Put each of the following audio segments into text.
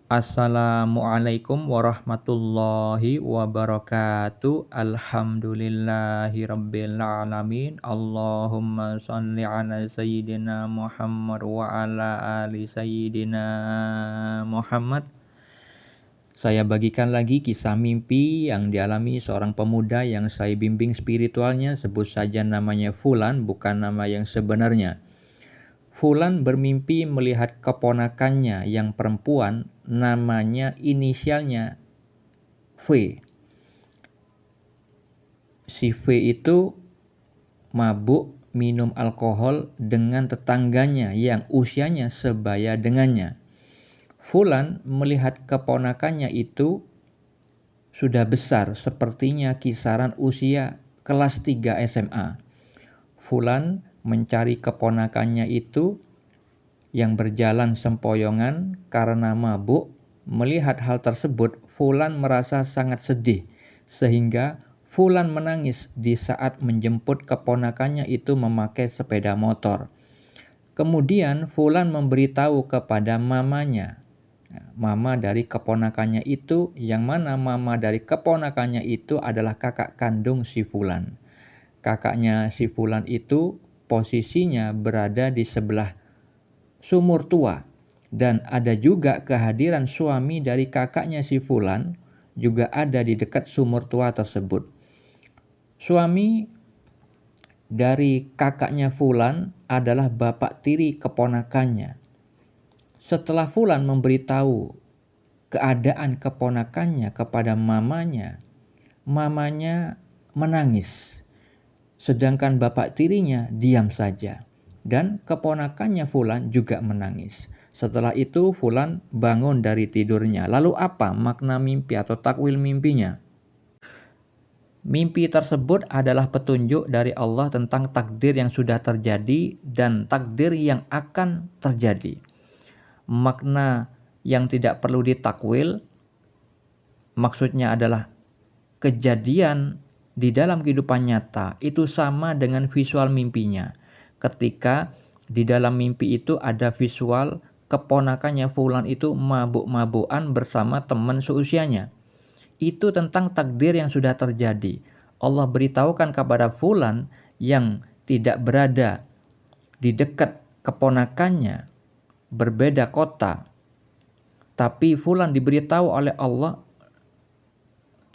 Assalamualaikum warahmatullahi wabarakatuh. Alhamdulillahi rabbil alamin. Allahumma shalli ala sayyidina Muhammad wa ala ali sayyidina Muhammad. Saya bagikan lagi kisah mimpi yang dialami seorang pemuda yang saya bimbing spiritualnya. Sebut saja namanya Fulan, bukan nama yang sebenarnya. Fulan bermimpi melihat keponakannya yang perempuan, namanya inisialnya V. Si V itu mabuk minum alkohol dengan tetangganya yang usianya sebaya dengannya. Fulan melihat keponakannya itu sudah besar, sepertinya kisaran usia kelas 3 SMA. Fulan mencari keponakannya itu yang berjalan sempoyongan karena mabuk. Melihat hal tersebut, Fulan merasa sangat sedih, sehingga Fulan menangis di saat menjemput keponakannya itu memakai sepeda motor. Kemudian Fulan memberitahu kepada mamanya, mama dari keponakannya itu, yang mana mama dari keponakannya itu adalah kakak kandung si Fulan. Kakaknya si Fulan itu posisinya berada di sebelah sumur tua, dan ada juga kehadiran suami dari kakaknya si Fulan juga ada di dekat sumur tua tersebut. Suami dari kakaknya Fulan adalah bapak tiri keponakannya. Setelah Fulan memberitahu keadaan keponakannya kepada mamanya, mamanya menangis. Sedangkan bapak tirinya diam saja, dan keponakannya Fulan juga menangis. Setelah itu Fulan bangun dari tidurnya. Lalu apa makna mimpi atau takwil mimpinya? Mimpi tersebut adalah petunjuk dari Allah tentang takdir yang sudah terjadi dan takdir yang akan terjadi. Makna yang tidak perlu ditakwil maksudnya adalah kejadian di dalam kehidupan nyata itu sama dengan visual mimpinya. Ketika di dalam mimpi itu ada visual keponakannya Fulan itu mabuk-mabukan bersama teman seusianya. Itu tentang takdir yang sudah terjadi. Allah beritahukan kepada Fulan yang tidak berada di dekat keponakannya, berbeda kota. Tapi Fulan diberitahu oleh Allah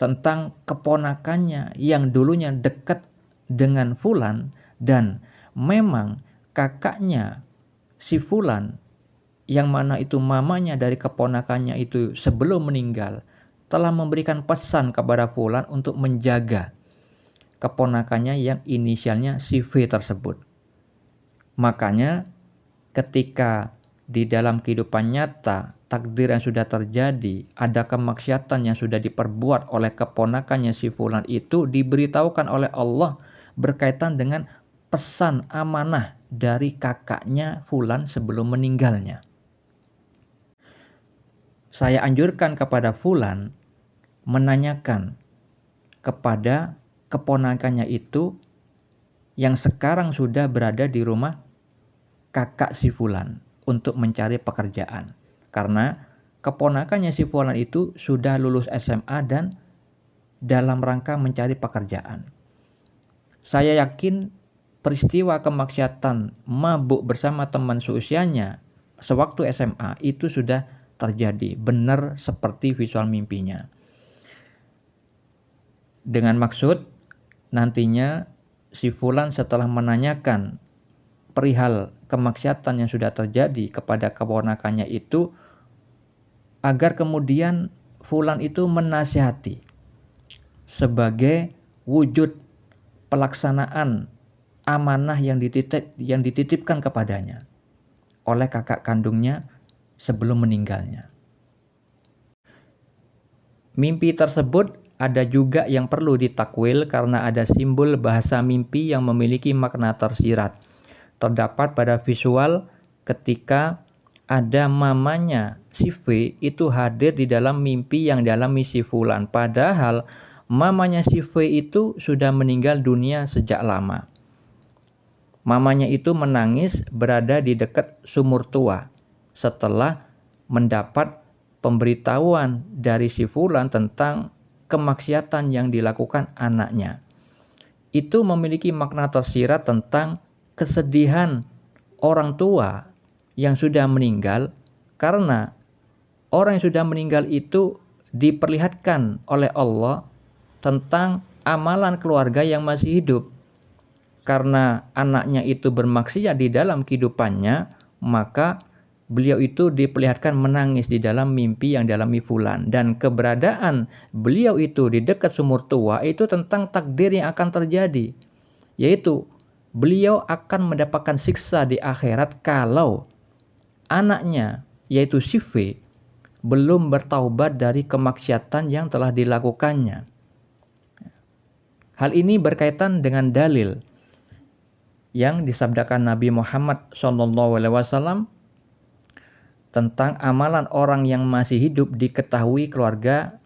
tentang keponakannya yang dulunya dekat dengan Fulan, dan memang kakaknya si Fulan yang mana itu mamanya dari keponakannya itu sebelum meninggal telah memberikan pesan kepada Fulan untuk menjaga keponakannya yang inisialnya si V tersebut. Makanya ketika di dalam kehidupan nyata takdir yang sudah terjadi, ada kemaksiatan yang sudah diperbuat oleh keponakannya si Fulan itu, diberitahukan oleh Allah berkaitan dengan pesan amanah dari kakaknya Fulan sebelum meninggalnya. Saya anjurkan kepada Fulan menanyakan kepada keponakannya itu yang sekarang sudah berada di rumah kakak si Fulan untuk mencari pekerjaan. Karena keponakannya si Fulan itu sudah lulus SMA dan dalam rangka mencari pekerjaan. Saya yakin peristiwa kemaksiatan mabuk bersama teman seusianya sewaktu SMA itu sudah terjadi, benar seperti visual mimpinya. Dengan maksud nantinya si Fulan setelah menanyakan perihal kemaksiatan yang sudah terjadi kepada keponakannya itu, agar kemudian Fulan itu menasihati sebagai wujud pelaksanaan amanah yang dititipkan kepadanya oleh kakak kandungnya sebelum meninggalnya. Mimpi tersebut ada juga yang perlu ditakwil karena ada simbol bahasa mimpi yang memiliki makna tersirat. Terdapat pada visual ketika ada mamanya si V itu hadir di dalam mimpi yang dialami si Fulan. Padahal mamanya si V itu sudah meninggal dunia sejak lama. Mamanya itu menangis berada di dekat sumur tua setelah mendapat pemberitahuan dari si fulan tentang kemaksiatan yang dilakukan anaknya. Itu memiliki makna tersirat tentang kesedihan orang tua yang sudah meninggal, karena orang yang sudah meninggal itu diperlihatkan oleh Allah tentang amalan keluarga yang masih hidup. Karena anaknya itu bermaksiat di dalam kehidupannya, maka beliau itu diperlihatkan menangis di dalam mimpi yang dialami fulan. Dan keberadaan beliau itu di dekat sumur tua itu tentang takdir yang akan terjadi, yaitu beliau akan mendapatkan siksa di akhirat kalau anaknya, yaitu si V, belum bertaubat dari kemaksiatan yang telah dilakukannya. Hal ini berkaitan dengan dalil yang disabdakan Nabi Muhammad SAW tentang amalan orang yang masih hidup diketahui keluarga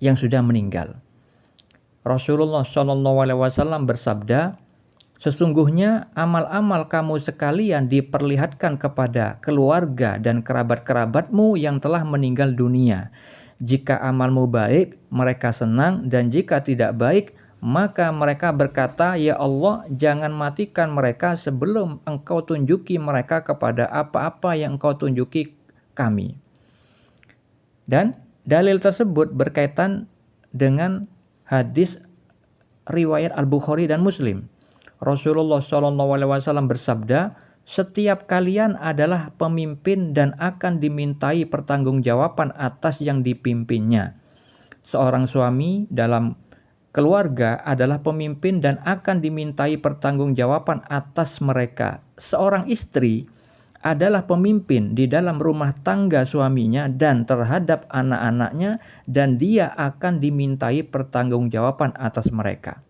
yang sudah meninggal. Rasulullah SAW bersabda, sesungguhnya amal-amal kamu sekalian diperlihatkan kepada keluarga dan kerabat-kerabatmu yang telah meninggal dunia. Jika amalmu baik, mereka senang, dan jika tidak baik, maka mereka berkata, ya Allah, jangan matikan mereka sebelum Engkau tunjuki mereka kepada apa-apa yang Engkau tunjuki kami. Dan dalil tersebut berkaitan dengan hadis riwayat Al-Bukhari dan Muslim. Rasulullah SAW bersabda, setiap kalian adalah pemimpin dan akan dimintai pertanggungjawaban atas yang dipimpinnya. Seorang suami dalam keluarga adalah pemimpin dan akan dimintai pertanggungjawaban atas mereka. Seorang istri adalah pemimpin di dalam rumah tangga suaminya dan terhadap anak-anaknya, dan dia akan dimintai pertanggungjawaban atas mereka.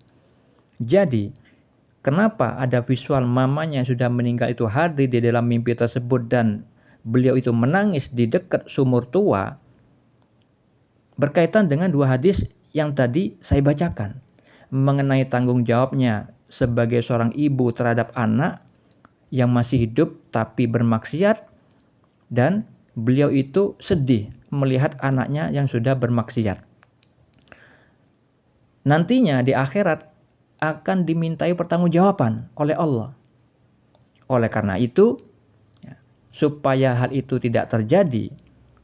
Jadi, kenapa ada visual mamanya yang sudah meninggal itu hadir di dalam mimpi tersebut dan beliau itu menangis di dekat sumur tua? Berkaitan dengan dua hadis yang tadi saya bacakan mengenai tanggung jawabnya sebagai seorang ibu terhadap anak yang masih hidup tapi bermaksiat, dan beliau itu sedih melihat anaknya yang sudah bermaksiat. Nantinya di akhirat akan dimintai pertanggungjawaban oleh Allah. Oleh karena itu, supaya hal itu tidak terjadi,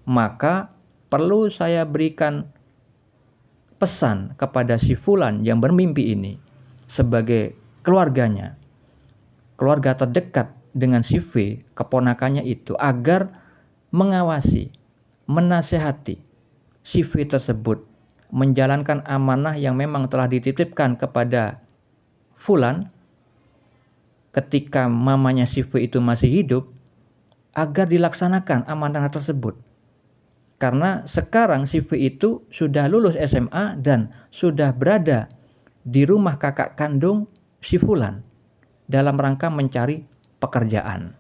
maka perlu saya berikan pesan kepada si fulan yang bermimpi ini sebagai keluarganya, keluarga terdekat dengan si V, keponakannya itu, agar mengawasi, menasehati si V tersebut menjalankan amanah yang memang telah dititipkan kepada fulan ketika mamanya si V itu masih hidup, agar dilaksanakan amanah tersebut. Karena sekarang si V itu sudah lulus SMA dan sudah berada di rumah kakak kandung si fulan dalam rangka mencari pekerjaan.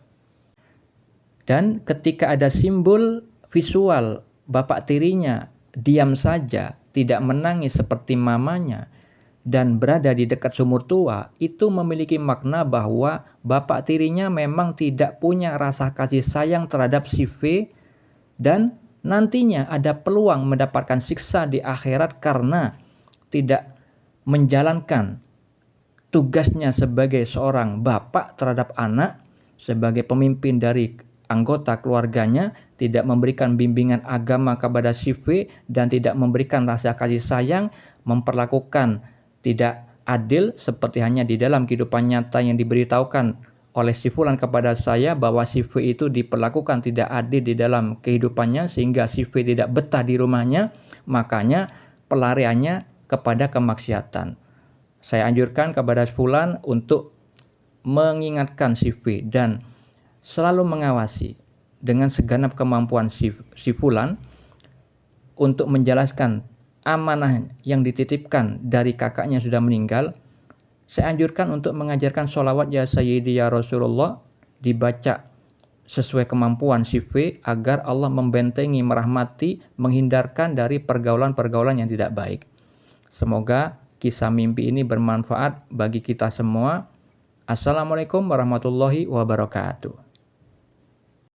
Dan ketika ada simbol visual bapak tirinya diam saja, tidak menangis seperti mamanya, dan berada di dekat sumur tua, itu memiliki makna bahwa bapak tirinya memang tidak punya rasa kasih sayang terhadap si V, dan nantinya ada peluang mendapatkan siksa di akhirat karena tidak menjalankan tugasnya sebagai seorang bapak terhadap anak, sebagai pemimpin dari anggota keluarganya, tidak memberikan bimbingan agama kepada si V, dan tidak memberikan rasa kasih sayang, memperlakukan tidak adil seperti hanya di dalam kehidupan nyata yang diberitahukan oleh si fulan kepada saya bahwa si V itu diperlakukan tidak adil di dalam kehidupannya sehingga si V tidak betah di rumahnya, makanya pelariannya kepada kemaksiatan. Saya anjurkan kepada si fulan untuk mengingatkan si V dan selalu mengawasi dengan segenap kemampuan si fulan untuk menjelaskan amanah yang dititipkan dari kakaknya sudah meninggal. Saya anjurkan untuk mengajarkan sholawat ya Sayyidi ya Rasulullah dibaca sesuai kemampuan si V agar Allah membentengi, merahmati, menghindarkan dari pergaulan-pergaulan yang tidak baik. Semoga kisah mimpi ini bermanfaat bagi kita semua. Assalamualaikum warahmatullahi wabarakatuh.